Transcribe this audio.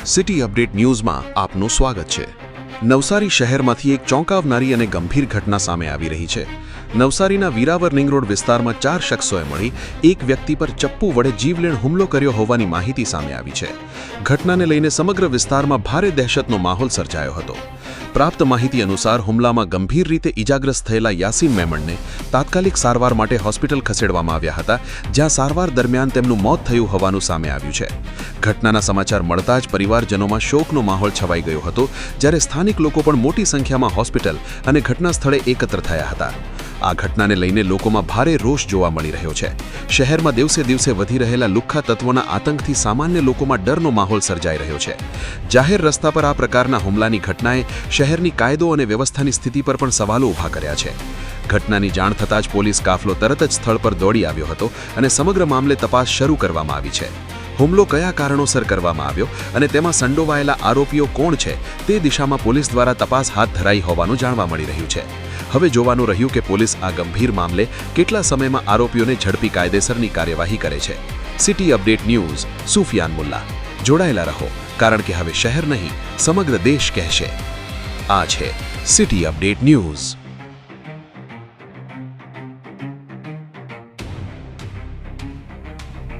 City update ન્યૂઝમાં આપનું સ્વાગત છે। નવસારી શહેરમાંથી એક ચોંકાવનારી અને ગંભીર ઘટના સામે આવી રહી છે। નવસારીના વીરાવર રિંગ રોડ વિસ્તારમાં 4 શખ્સોએ મળી એક વ્યક્તિ પર ચપ્પુ વડે જીવલેણ હુમલો કર્યો હોવાની માહિતી સામે આવી છે। ઘટનાને લઈને સમગ્ર વિસ્તારમાં ભારે દહેશતનો માહોલ સર્જાયો હતો। પ્રાપ્ત માહિતી અનુસાર હુમલામાં ગંભીર રીતે ઇજાગ્રસ્ત થયેલા યાસીન મેમણને તાત્કાલિક સારવાર માટે હોસ્પિટલ ખસેડવામાં આવ્યા હતા, જ્યાં સારવાર દરમિયાન તેમનું મોત થયું હોવાનું સામે આવ્યું છે। ઘટનાના સમાચાર મળતા જ પરિવારજનોમાં શોકનો માહોલ છવાઈ ગયો હતો, જ્યારે સ્થાનિક લોકો પણ મોટી સંખ્યામાં હોસ્પિટલ અને ઘટના સ્થળે એકત્ર થયા હતા। આ ઘટનાને લઈને લોકોમાં ભારે રોષ જોવા મળી રહ્યો છે। શહેરમાં દિવસે દિવસે વધી રહેલા લુખ્ખા તત્વોના આતંકથી સામાન્ય લોકોમાં ડરનો માહોલ સર્જાઈ રહ્યો છે। જાહેર રસ્તા પર આ પ્રકારના હુમલાની ઘટનાએ શહેરની કાયદો અને વ્યવસ્થાની સ્થિતિ પર પણ સવાલો ઊભા કર્યા છે। ઘટનાની જાણ થતાં જ પોલીસ કાફલો તરત જ સ્થળ પર દોડી આવ્યો હતો અને સમગ્ર મામલે તપાસ શરૂ કરવામાં આવી છે। હુમલો કયા કારણોસર કરવામાં આવ્યો અને તેમાં સંડોવાયેલા આરોપીઓ કોણ છે તે દિશામાં પોલીસ દ્વારા તપાસ હાથ ધરાઈ હોવાનું જાણવા મળી રહ્યું છે। હવે જોવાનું રહ્યું કે પોલીસ આ ગંભીર મામલે કેટલા સમયમાં આરોપીઓને ઝડપી કાયદેસરની કાર્યવાહી કરે છે। City update news Sufiyan Mulla, જોડાયેલા રહો, કારણ કે હવે શહેર નહીં સમગ્ર દેશ કહેશે। આ છે સિટી અપડેટ ન્યૂઝ।